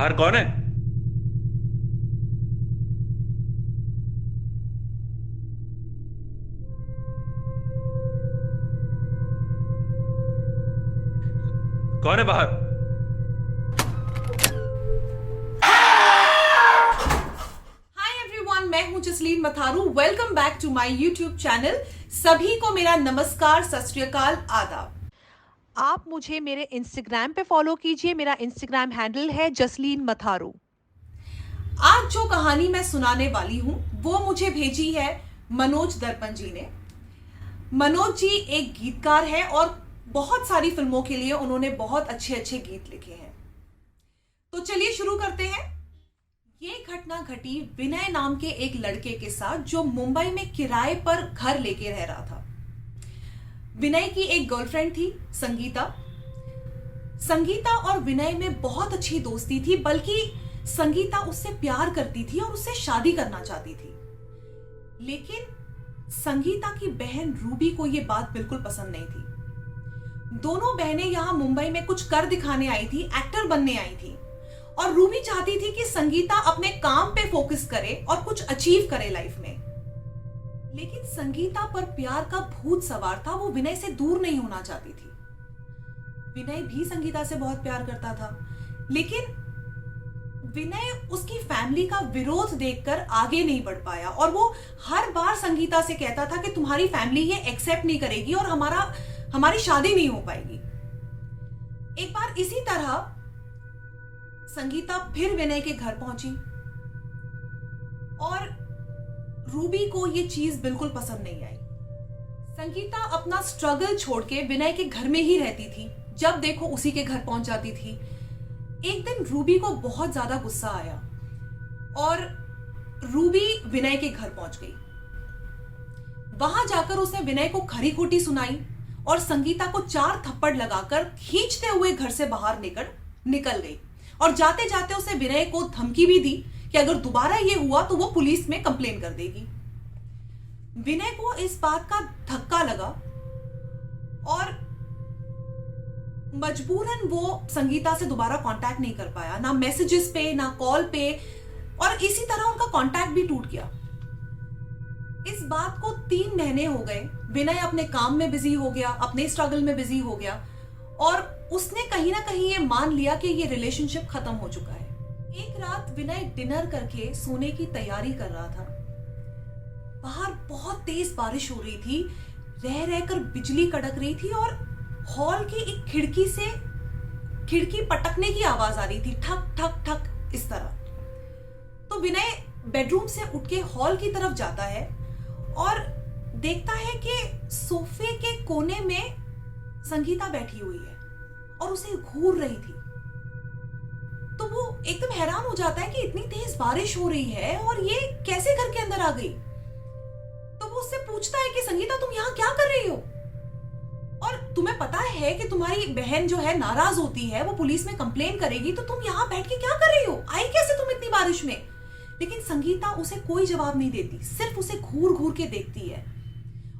बाहर कौन है? कौन है बाहर? हाय एवरीवन, मैं हूं Jasleen Matharu. Welcome back to my YouTube channel. सभी को मेरा नमस्कार, सत श्री अकाल, आदाब। आप मुझे मेरे इंस्टाग्राम पे फॉलो कीजिए। मेरा इंस्टाग्राम हैंडल है जसलीन मथारू। आज जो कहानी मैं सुनाने वाली हूं वो मुझे भेजी है मनोज दर्पण जी ने। मनोज जी एक गीतकार है और बहुत सारी फिल्मों के लिए उन्होंने बहुत अच्छे अच्छे गीत लिखे हैं। तो चलिए शुरू करते हैं। ये घटना घटी विनय नाम के एक लड़के के साथ जो मुंबई में किराए पर घर लेके रह रहा था। विनय की एक गर्लफ्रेंड थी संगीता। संगीता और विनय में बहुत अच्छी दोस्ती थी, बल्कि संगीता उससे प्यार करती थी और उससे शादी करना चाहती थी। लेकिन संगीता की बहन रूबी को यह बात बिल्कुल पसंद नहीं थी। दोनों बहनें यहां मुंबई में कुछ कर दिखाने आई थी, एक्टर बनने आई थी, और रूबी चाहती थी कि संगीता अपने काम पे फोकस करे और कुछ अचीव करे लाइफ में। लेकिन संगीता पर प्यार का भूत सवार था। वो विनय से दूर नहीं होना चाहती थी। विनय भी संगीता से बहुत प्यार करता था, लेकिन विनय उसकी फैमिली का विरोध देखकर आगे नहीं बढ़ पाया और वो हर बार संगीता से कहता था कि तुम्हारी फैमिली ये एक्सेप्ट नहीं करेगी और हमारी शादी नहीं हो पाएगी। एक बार इसी तरह संगीता फिर विनय के घर पहुंची और रूबी को ये चीज बिल्कुल पसंद नहीं आई। संगीता अपना स्ट्रगल छोड़ के विनय के घर में ही रहती थी। जब देखो उसी के घर पहुंच जाती थी। एक दिन रूबी को बहुत ज्यादा गुस्सा आया और रूबी विनय के घर पहुंच गई। वहां जाकर उसने विनय को खरी खोटी सुनाई और संगीता को 4 थप्पड़ लगाकर खींचते हुए घर से बाहर निकल गई। और जाते जाते उसने विनय को धमकी भी दी कि अगर दोबारा ये हुआ तो वो पुलिस में कंप्लेन कर देगी। विनय को इस बात का धक्का लगा और मजबूरन वो संगीता से दोबारा कांटेक्ट नहीं कर पाया, ना मैसेजेस पे ना कॉल पे, और इसी तरह उनका कांटेक्ट भी टूट गया। इस बात को 3 महीने हो गए। विनय अपने काम में बिजी हो गया, अपने स्ट्रगल में बिजी हो गया और उसने कहीं ना कहीं ये मान लिया कि ये रिलेशनशिप खत्म हो चुका है। एक रात विनय डिनर करके सोने की तैयारी कर रहा था। बाहर बहुत तेज बारिश हो रही थी, रह रहकर बिजली कड़क रही थी और हॉल की एक खिड़की से खिड़की पटकने की आवाज आ रही थी, ठक ठक ठक इस तरह। तो विनय बेडरूम से उठ के हॉल की तरफ जाता है और देखता है कि सोफे के कोने में संगीता बैठी हुई है और उसे घूर रही थी। तो वो एकदम हैरान हो जाता है कि इतनी तेज बारिश हो रही है और ये कैसे घर के अंदर आ गई। तो वो उससे पूछता है कि संगीता तुम यहाँ क्या कर रही हो, और तुम्हें पता है कि तुम्हारी बहन जो है नाराज होती है, वो पुलिस में कंप्लेन करेगी, तो तुम यहाँ बैठ के क्या कर रही हो, आई कैसे तुम इतनी बारिश में। लेकिन संगीता उसे कोई जवाब नहीं देती, सिर्फ उसे घूर घूर के देखती है।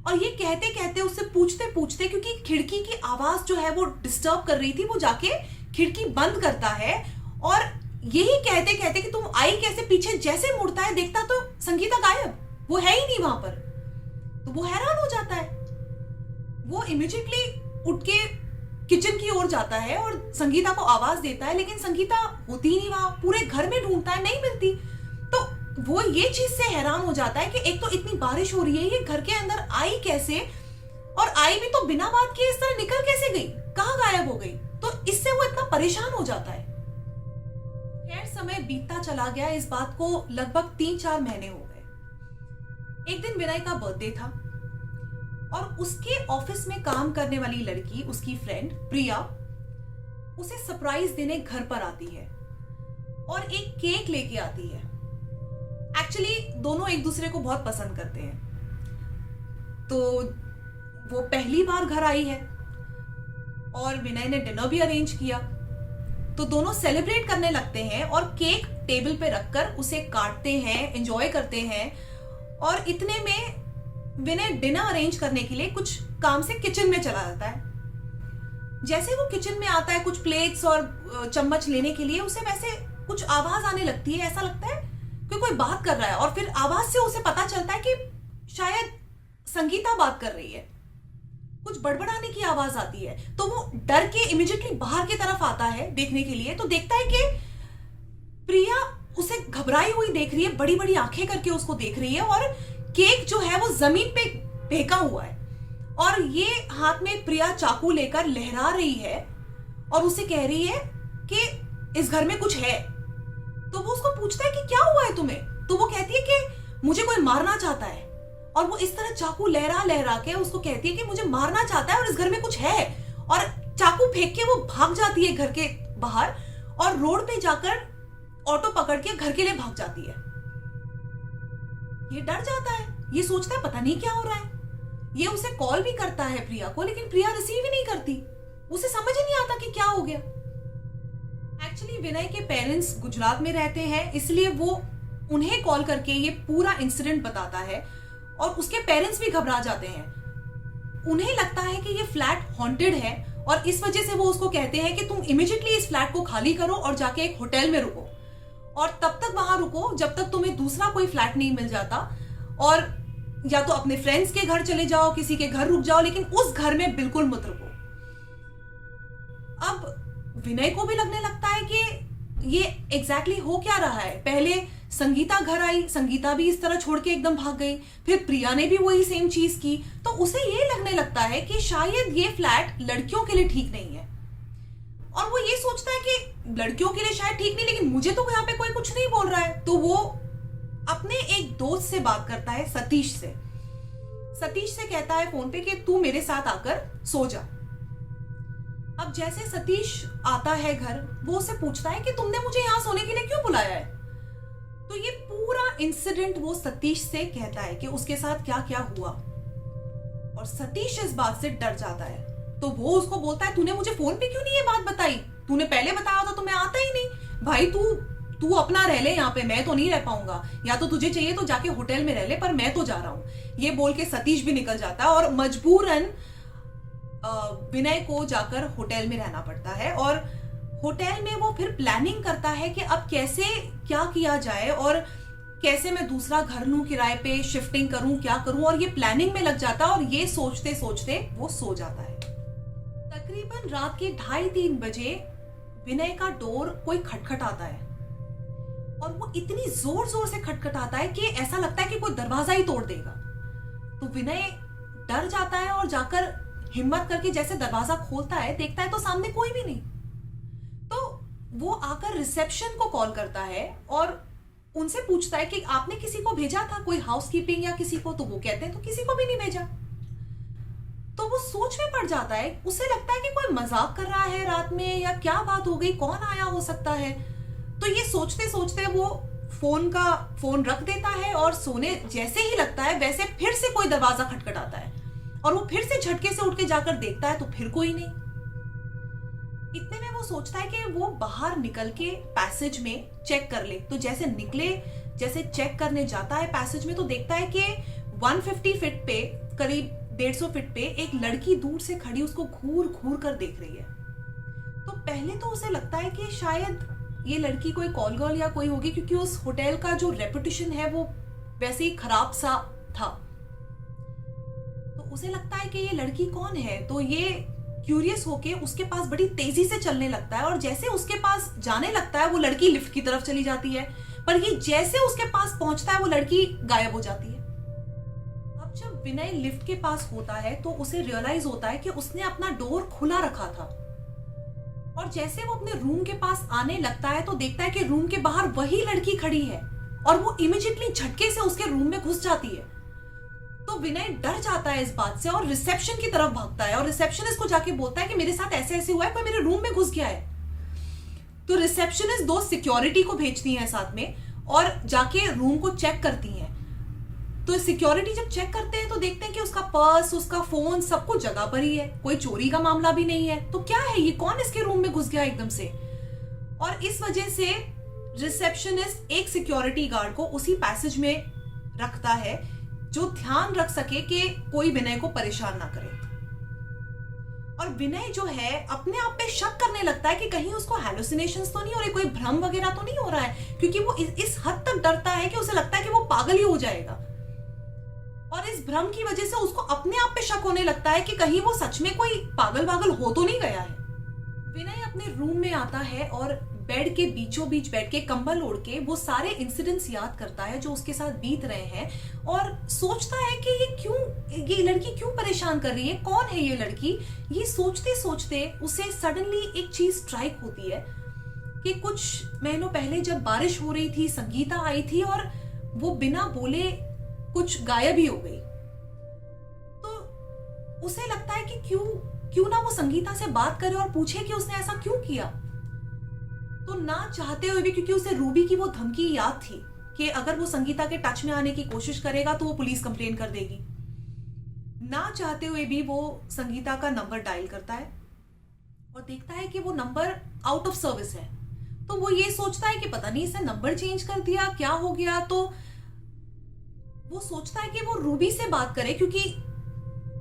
और ये कहते कहते उससे पूछते पूछते, क्योंकि खिड़की की आवाज जो है वो डिस्टर्ब कर रही थी, वो जाके खिड़की बंद करता है और यही कहते कहते कि तुम आई कैसे, पीछे जैसे मुड़ता है देखता तो संगीता गायब, वो है ही नहीं वहां पर। तो वो हैरान हो जाता है। वो इमीडिएटली उठ के किचन की ओर जाता है और संगीता को आवाज देता है, लेकिन संगीता होती ही नहीं वहां। पूरे घर में ढूंढता है, नहीं मिलती। तो वो ये चीज से हैरान हो जाता है कि एक तो इतनी बारिश हो रही है, ये घर के अंदर आई कैसे, और आई भी तो बिना बात किए इस तरह निकल कैसे गई, कहां गायब हो गई। तो इससे वो इतना परेशान हो जाता है। खैर समय बीतता चला गया। इस बात को लगभग 3-4 महीने हो गए। एक दिन विनय का बर्थडे था और उसके ऑफिस में काम करने वाली लड़की, उसकी फ्रेंड प्रिया, उसे सरप्राइज देने घर पर आती है और एक केक लेके आती है। एक्चुअली दोनों एक दूसरे को बहुत पसंद करते हैं, तो वो पहली बार घर आई है और विनय ने डिनर भी अरेंज किया। तो दोनों सेलिब्रेट करने लगते हैं और केक टेबल पे रखकर उसे काटते हैं, एंजॉय करते हैं। और इतने में विनय डिनर अरेंज करने के लिए कुछ काम से किचन में चला जाता है। जैसे वो किचन में आता है कुछ प्लेट्स और चम्मच लेने के लिए, उसे वैसे कुछ आवाज आने लगती है, ऐसा लगता है कि कोई बात कर रहा है, और फिर आवाज से उसे पता चलता है कि शायद संगीता बात कर रही है। कुछ बड़बड़ाने की आवाज आती है, तो वो डर के इमीडिएटली बाहर की तरफ आता है देखने के लिए। तो देखता है कि प्रिया उसे घबराई हुई देख रही है, बड़ी बड़ी आंखें करके उसको देख रही है, और केक जो है वो जमीन पे फेंका हुआ है, और ये हाथ में प्रिया चाकू लेकर लहरा रही है और उसे कह रही है कि इस घर में कुछ है। तो वो उसको पूछता है कि क्या हुआ है तुम्हें? तो वो कहती है कि मुझे कोई मारना चाहता है, और वो इस तरह चाकू लहरा लहरा के उसको कहती है कि मुझे मारना चाहता है और इस घर में कुछ है, और चाकू फेंक के वो भाग जाती है घर के बाहर, और रोड पे जाकर ऑटो पकड़ के घर के लिए भाग जाती है। ये डर जाता है, ये सोचता है पता नहीं क्या हो रहा है। ये उसे कॉल भी करता है प्रिया को, लेकिन प्रिया रिसीव ही नहीं करती। उसे समझ ही नहीं आता कि क्या हो गया। एक्चुअली विनय के पेरेंट्स गुजरात में रहते हैं, इसलिए वो उन्हें कॉल करके ये पूरा इंसिडेंट बताता है, और उसके पेरेंट्स भी घबरा जाते हैं। उन्हें लगता है कि ये फ्लैट हॉन्टेड है, और इस वजह से वो उसको कहते हैं कि तुम इमीडिएटली इस फ्लैट को खाली करो और जाके एक होटल में रुको, और तब तक वहां रुको जब तक तुम्हें दूसरा कोई फ्लैट नहीं मिल जाता, और या तो अपने फ्रेंड्स के घर चले जाओ, किसी के घर रुक जाओ, लेकिन उस घर में बिल्कुल मत रुको। अब विनय को भी लगने लगता है कि ये एग्जैक्टली हो क्या रहा है। पहले संगीता घर आई, संगीता भी इस तरह छोड़ के एकदम भाग गई, फिर प्रिया ने भी वही सेम चीज की। तो उसे ये लगने लगता है कि शायद ये फ्लैट लड़कियों के लिए ठीक नहीं है, और वो ये सोचता है कि लड़कियों के लिए शायद ठीक नहीं, लेकिन मुझे तो यहाँ पे कोई कुछ नहीं बोल रहा है। तो वो अपने एक दोस्त से बात करता है, सतीश से। सतीश से कहता है फोन पे कि तू मेरे साथ आकर सो जा। अब जैसे सतीश आता है घर, वो उसे पूछता है कि तुमने मुझे यहाँ सोने के लिए क्यों बुलाया है। तो ये पूरा इंसिडेंट वो सतीश से कहता है कि उसके साथ क्या क्या हुआ, और सतीश इस बात से डर जाता है। तो वो उसको बोलता है तूने मुझे फोन पे क्यों नहीं ये बात बताई, तूने पहले बताया होता तो मैं आता ही नहीं। भाई तू अपना रह ले यहाँ पे, मैं तो नहीं रह पाऊंगा, या तो तुझे चाहिए तो जाके होटल में रह ले, पर मैं तो जा रहा हूँ। ये बोल के सतीश भी निकल जाता है, और मजबूरन विनय को जाकर होटल में रहना पड़ता है। और होटल में वो फिर प्लानिंग करता है कि अब कैसे क्या किया जाए, और कैसे मैं दूसरा घर लूं किराए पे, शिफ्टिंग करूं, क्या करूं, और ये प्लानिंग में लग जाता है। और ये सोचते सोचते वो सो जाता है। तकरीबन रात के 2:30-3 बजे विनय का डोर कोई खटखटाता है, और वो इतनी जोर जोर से खटखटाता है कि ऐसा लगता है कि कोई दरवाजा ही तोड़ देगा। तो विनय डर जाता है और जाकर हिम्मत करके जैसे दरवाजा खोलता है, देखता है तो सामने कोई भी नहीं। तो वो आकर रिसेप्शन को कॉल करता है और उनसे पूछता है कि आपने किसी को भेजा था, कोई हाउसकीपिंग या किसी को? तो वो कहते हैं तो किसी को भी नहीं भेजा। तो वो सोच में पड़ जाता है, उसे लगता है कि कोई मजाक कर रहा है रात में, या क्या बात हो गई, कौन आया हो सकता है। तो ये सोचते सोचते वो फोन रख देता है, और सोने जैसे ही लगता है वैसे फिर से कोई दरवाजा खटखटाता है, और वो फिर से झटके से उठ के जाकर देखता है तो फिर कोई नहीं। इतने में वो सोचता है कि वो बाहर निकल के पैसेज में चेक कर ले। तो जैसे चेक करने जाता है पैसेज में, तो देखता है कि 150 फीट पे, करीब 150 फीट पे एक लड़की दूर से खड़ी उसको घूर घूर कर देख रही है। तो पहले तो उसे लगता है कि शायद ये लड़की कोई कॉल गर्ल या कोई होगी, क्योंकि उस होटल का जो रेपुटेशन है वो वैसे ही खराब सा था। तो उसे लगता है कि ये लड़की कौन है। तो ये क्यूरियस होके उसके पास बड़ी तेजी से चलने लगता है, और जैसे उसके पास जाने लगता है वो लड़की लिफ्ट की तरफ चली जाती है, पर ये जैसे उसके पास पहुंचता है वो लड़की गायब हो जाती है। अब जब विनय लिफ्ट के पास होता है तो उसे रियलाइज होता है कि उसने अपना डोर खुला रखा था, और जैसे वो अपने रूम के पास आने लगता है तो देखता है कि रूम के बाहर वही लड़की खड़ी है, और वो इमीडिएटली झटके से उसके रूम में घुस जाती है। तो विनय डर जाता है इस बात से, और रिसेप्शन की तरफ भागता है, और रिसेप्शनिस्ट को जाके बोलता है कि मेरे साथ ऐसे ऐसे हुआ है, कोई मेरे रूम में घुस गया है। तो रिसेप्शनिस्ट 2 सिक्योरिटी को भेजती है साथ में, और जाके रूम को चेक करती हैं। तो सिक्योरिटी जब चेक करते हैं तो देखते हैं कि उसका पर्स, उसका फोन, सब कुछ जगह पर ही है, कोई चोरी का मामला भी नहीं है। तो क्या है ये, कौन इसके रूम में घुस गया एकदम से? और इस वजह से रिसेप्शनिस्ट एक सिक्योरिटी गार्ड को उसी पैसेज में रखता है, जो ध्यान रख सके कि कोई विनय को परेशान ना करे। और विनय जो है अपने आप पे शक करने लगता है कि कहीं उसको हैलुसिनेशंस तो नहीं हो रहे, कोई भ्रम वगैरह तो नहीं हो रहा है, क्योंकि वो इस हद तक डरता है कि उसे लगता है कि वो पागल ही हो जाएगा। और इस भ्रम की वजह से उसको अपने आप पे शक होने लगता है कि कहीं वो सच में कोई पागल वागल हो तो नहीं गया है। विनय अपने रूम में आता है और बेड के बीचों बीच बैठ के कंबल ओढ़ के वो सारे इंसिडेंट्स याद करता है जो उसके साथ बीत रहे हैं, और सोचता है कि ये लड़की क्यों परेशान कर रही है, कौन है ये लड़की। ये सोचते सोचते उसे सडनली एक चीज स्ट्राइक होती है कि कुछ महीनों पहले जब बारिश हो रही थी, संगीता आई थी और वो बिना बोले कुछ गायब ही हो गई। तो उसे लगता है कि क्यों ना वो संगीता से बात करे और पूछे कि उसने ऐसा क्यों किया। तो ना चाहते हुए भी, क्योंकि उसे रूबी की वो धमकी याद थी कि अगर वो संगीता के टच में आने की कोशिश करेगा तो वो पुलिस कंप्लेन कर देगी, ना चाहते हुए भी वो संगीता का नंबर डायल करता है और देखता है कि वो नंबर आउट ऑफ सर्विस है। तो वो ये सोचता है कि पता नहीं इसने नंबर चेंज कर दिया, क्या हो गया। तो वो सोचता है कि वो रूबी से बात करे, क्योंकि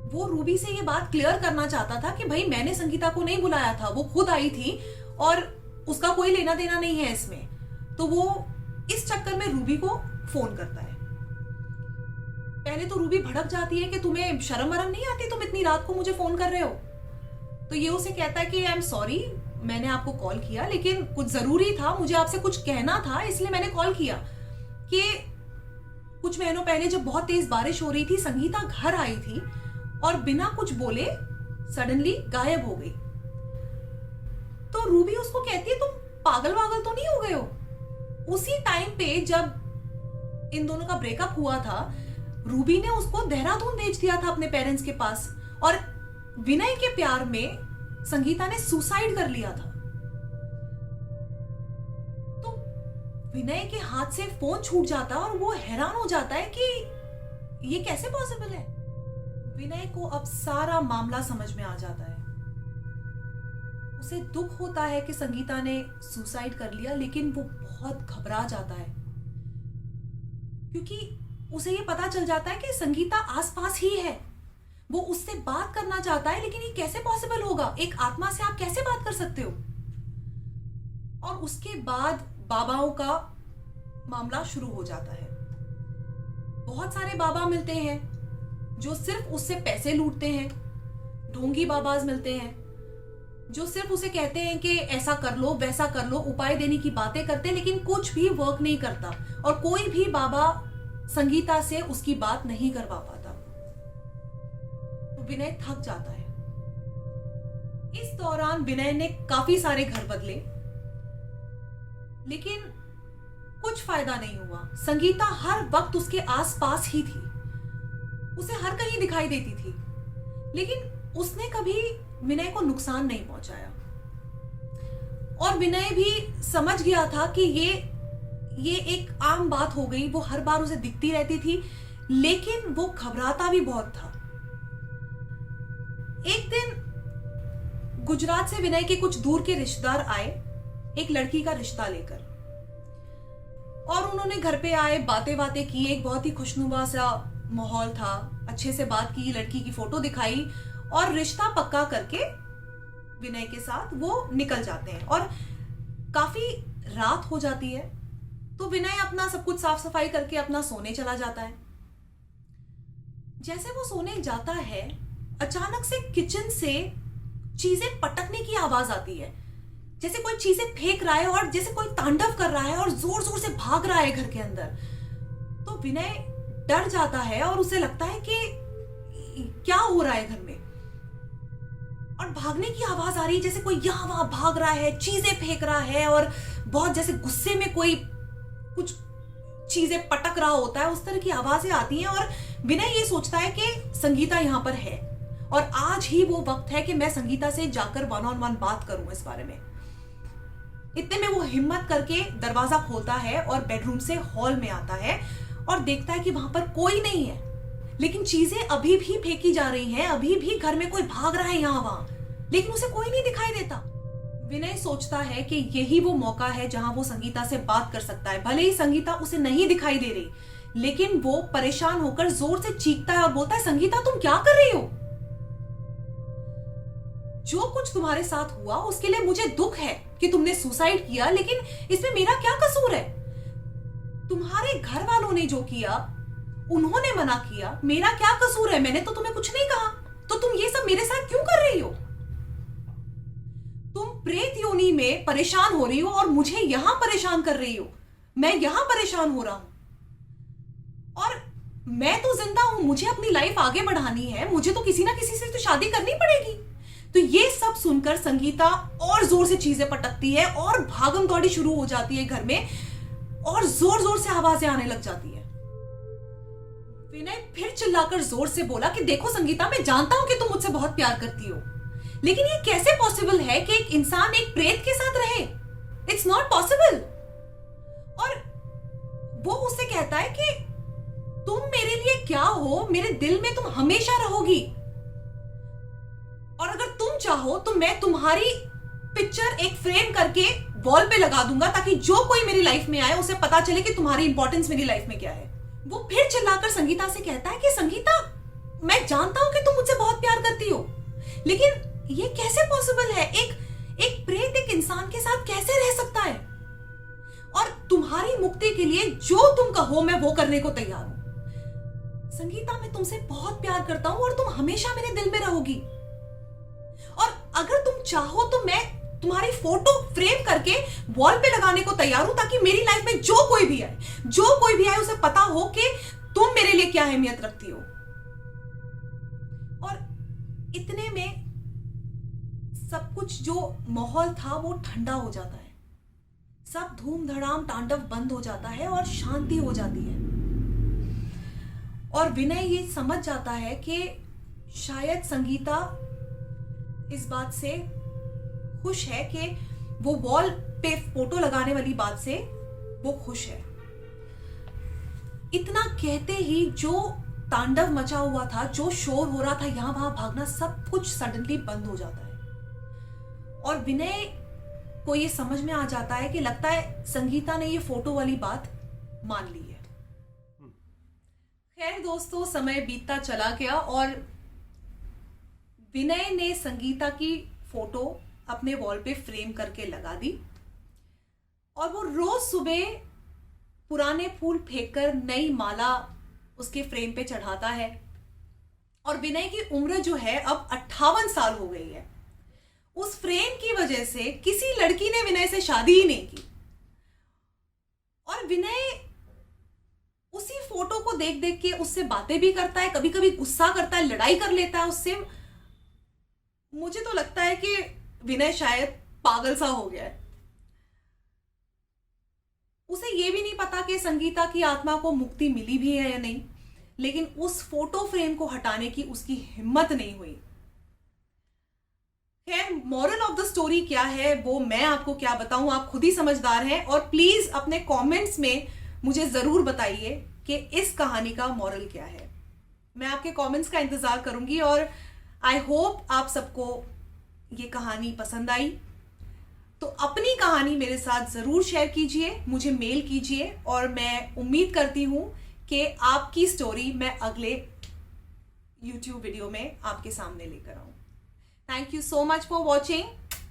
वो रूबी से ये बात क्लियर करना चाहता था कि भाई मैंने संगीता को नहीं बुलाया था, वो खुद आई थी और उसका कोई लेना देना नहीं है इसमें। तो वो इस चक्कर में रूबी को फोन करता है। पहले तो रूबी भड़क जाती है कि तुम्हें शर्म वरम नहीं आती, तुम इतनी रात को मुझे फोन कर रहे हो। तो ये उसे कहता है कि आई एम सॉरी, मैंने आपको कॉल किया लेकिन कुछ जरूरी था, मुझे आपसे कुछ कहना था इसलिए मैंने कॉल किया कि कुछ महीनों पहले जब बहुत तेज बारिश हो रही थी, संगीता घर आई थी और बिना कुछ बोले सडनली गायब हो गई। तो रूबी उसको कहती है तुम पागल वागल तो नहीं हो गए हो। उसी टाइम पे जब इन दोनों का ब्रेकअप हुआ था, रूबी ने उसको देहरादून भेज दिया था अपने पेरेंट्स के पास, और विनय के प्यार में संगीता ने सुसाइड कर लिया था। तो विनय के हाथ से फोन छूट जाता है और वो हैरान हो जाता है कि ये कैसे पॉसिबल है। विनय को अब सारा मामला समझ में आ जाता है। उसे दुख होता है कि संगीता ने सुसाइड कर लिया, लेकिन वो बहुत घबरा जाता है क्योंकि उसे ये पता चल जाता है कि संगीता आसपास ही है। वो उससे बात करना चाहता है, लेकिन ये कैसे पॉसिबल होगा, एक आत्मा से आप कैसे बात कर सकते हो। और उसके बाद बाबाओं का मामला शुरू हो जाता है। बहुत सारे बाबा मिलते हैं जो सिर्फ उससे पैसे लूटते हैं, ढोंगी बाबाज मिलते हैं जो सिर्फ उसे कहते हैं कि ऐसा कर लो वैसा कर लो, उपाय देने की बातें करते हैं, लेकिन कुछ भी वर्क नहीं करता और कोई भी बाबा संगीता से उसकी बात नहीं करवा पाता। तो विनय थक जाता है। इस दौरान विनय ने काफी सारे घर बदले, लेकिन कुछ फायदा नहीं हुआ। संगीता हर वक्त उसके आसपास ही थी, उसे हर कहीं दिखाई देती थी, लेकिन उसने कभी विनय को नुकसान नहीं पहुंचाया। और विनय भी समझ गया था कि ये एक आम बात हो गई, वो हर बार उसे दिखती रहती थी, लेकिन वो घबराता भी बहुत था। एक दिन गुजरात से विनय के कुछ दूर के रिश्तेदार आए एक लड़की का रिश्ता लेकर, और उन्होंने घर पे आए, बातें बातें की, एक बहुत ही खुशनुमा सा माहौल था, अच्छे से बात की, लड़की की फोटो दिखाई और रिश्ता पक्का करके विनय के साथ वो निकल जाते हैं। और काफी रात हो जाती है, तो विनय अपना सब कुछ साफ सफाई करके अपना सोने चला जाता है। जैसे वो सोने जाता है, अचानक से किचन से चीजें पटकने की आवाज आती है, जैसे कोई चीजें फेंक रहा है और जैसे कोई तांडव कर रहा है और जोर जोर से भाग रहा है घर के अंदर। तो विनय डर जाता है और उसे लगता है कि क्या हो रहा है घर में, और भागने की आवाज आ रही है, जैसे कोई यहाँ वहां भाग रहा है, चीजें फेंक रहा है और बहुत जैसे गुस्से में कोई कुछ चीजें पटक रहा होता है, उस तरह की आवाजें आती हैं। और विनय ये सोचता है कि संगीता यहाँ पर है और आज ही वो वक्त है कि मैं संगीता से जाकर वन ऑन वन बात करूं इस बारे में। इतने में वो हिम्मत करके दरवाजा खोलता है और बेडरूम से हॉल में आता है और देखता है कि वहां पर कोई नहीं है, लेकिन चीजें अभी भी फेंकी जा रही हैं, अभी भी घर में कोई भाग रहा है यहाँ वहां, लेकिन उसे कोई नहीं दिखाई देता। विनय सोचता है कि यही वो मौका है जहां वो संगीता से बात कर सकता है। भले ही संगीता उसे नहीं दिखाई दे रही, लेकिन वो परेशान होकर जोर से चीखता है और बोलता है, संगीता तुम क्या कर रही हो। जो कुछ तुम्हारे साथ हुआ उसके लिए मुझे दुख है कि तुमने सुसाइड किया, लेकिन इसमें मेरा क्या कसूर है? तुम्हारे घर वालों ने जो किया, उन्होंने मना किया, मेरा क्या कसूर है? मैंने तो तुम्हें कुछ नहीं कहा, तो तुम ये सब मेरे साथ क्यों कर रही हो? तुम प्रेत योनि में परेशान हो रही हो और मुझे यहां परेशान कर रही हो। मैं यहां परेशान हो रहा हूं और मैं तो जिंदा हूं, मुझे अपनी लाइफ आगे बढ़ानी है, मुझे तो किसी ना किसी से तो शादी करनी पड़ेगी। तो ये सब सुनकर संगीता और जोर से चीजें पटकती है और भागम दौड़ी शुरू हो जाती है घर में और जोर जोर से आवाजें आने लग जाती है। विनय फिर चिल्लाकर जोर से बोला कि देखो संगीता, मैं जानता हूं कि तुम मुझसे बहुत प्यार करती हो, लेकिन ये कैसे पॉसिबल है कि एक इंसान एक प्रेत के साथ रहे? It's not possible. और वो उससे कहता है कि तुम मेरे लिए क्या हो, मेरे दिल में तुम हमेशा रहोगी, और अगर तुम चाहो तो मैं तुम्हारी पिक्चर एक फ्रेम करके वॉल पे लगा दूंगा ताकि जो कोई मेरी लाइफ में आए उसे पता चले कि तुम्हारी इंपॉर्टेंस मेरी लाइफ में क्या है। वो फिर चिल्लाकर संगीता से कहता है कि संगीता, मैं जानता हूं कि तुम मुझसे बहुत प्यार करती हो, लेकिन ये कैसे पॉसिबल है? एक प्रेत एक इंसान के साथ कैसे रह सकता है? और तुम्हारी मुक्ति के लिए जो तुम कहो मैं वो करने को तैयार हूं। संगीता, मैं तुमसे बहुत प्यार करता हूं और तुम हमेशा मेरे दिल में रहोगी, और अगर तुम चाहो तो मैं तुम्हारी फोटो फ्रेम करके वॉल पे लगाने को तैयार हूं ताकि मेरी लाइफ में जो कोई भी आए उसे पता हो कि तुम मेरे लिए क्या अहमियत रखती हो। और इतने में सब कुछ जो माहौल था वो ठंडा हो जाता है, सब धूम धड़ाम तांडव बंद हो जाता है और शांति हो जाती है। और विनय ये समझ जाता है कि शायद संगीता इस बात से खुश है कि वो वॉल पे फोटो लगाने वाली बात से वो खुश है। इतना कहते ही जो तांडव मचा हुआ था, जो शोर हो रहा था यहां वहां भागना, सब कुछ सडनली बंद हो जाता है और विनय को ये समझ में आ जाता है कि लगता है संगीता ने ये फोटो वाली बात मान ली है। खैर दोस्तों, समय बीतता चला गया और विनय ने संगीता की फोटो अपने वॉल पे फ्रेम करके लगा दी और वो रोज सुबह पुराने फूल फेंककर नई माला उसके फ्रेम पे चढ़ाता है। और विनय की उम्र जो है अब 58 साल हो गई है। उस फ्रेम की वजह से किसी लड़की ने विनय से शादी ही नहीं की और विनय उसी फोटो को देख देख के उससे बातें भी करता है, कभी कभी गुस्सा करता है, लड़ाई कर लेता है उससे। मुझे तो लगता है कि विनय शायद पागल सा हो गया है। उसे यह भी नहीं पता कि संगीता की आत्मा को मुक्ति मिली भी है या नहीं, लेकिन उस फोटो फ्रेम को हटाने की उसकी हिम्मत नहीं हुई। खैर, मॉरल ऑफ द स्टोरी क्या है वो मैं आपको क्या बताऊं, आप खुद ही समझदार हैं। और प्लीज अपने कमेंट्स में मुझे जरूर बताइए कि इस कहानी का मॉरल क्या है। मैं आपके कमेंट्स का इंतजार करूंगी और आई होप आप सबको ये कहानी पसंद आई। तो अपनी कहानी मेरे साथ जरूर शेयर कीजिए, मुझे मेल कीजिए और मैं उम्मीद करती हूं कि आपकी स्टोरी मैं अगले YouTube वीडियो में आपके सामने लेकर आऊं। Thank you so much for watching.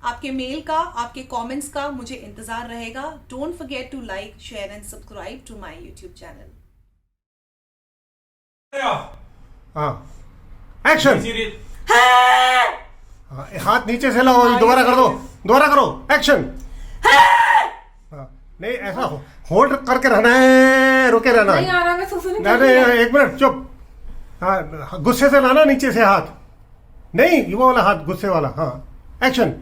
आपके मेल का, आपके कमेंट्स का मुझे इंतजार रहेगा। Don't forget to like, share and subscribe to my YouTube channel. Action. हाथ नीचे से लाओ, दोबारा कर दो, दोबारा करो, एक्शन। नहीं, ऐसा होल्ड करके रहना है, रुके रहना नहीं है। आ रहा, मैं सुसु नहीं, एक मिनट चुप। हाँ, गुस्से से लाना नीचे से हाथ, नहीं ये वाला हाथ, गुस्से वाला। हाँ, एक्शन।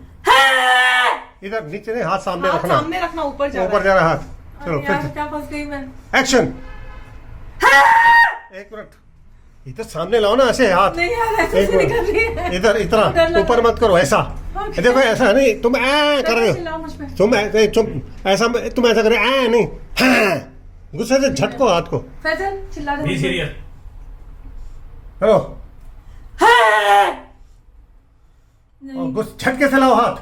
इधर नीचे नहीं, हाथ सामने रखना, सामने रखना, ऊपर जा रहा हाथ। चलो फिर क्या फंस गई मैं। एक्शन। एक मिनट, इधर सामने लाओ ना, ऐसे हाथ। नहीं यार, ऐसे नहीं कर रही है। इधर इतना ऊपर मत करो, ऐसा। देखो ऐसा नहीं, तुम ऐ कर रहे चिल्लाओ मुझ पे। हो, तुम ऐसा तुम ऐसा करे, ऐ नहीं, हाँ, गुस्से से झटको हाथ को। फैजल चिल्ला रहे बी सीरियस। हेलो, नहीं। झटके से लाओ हाथ।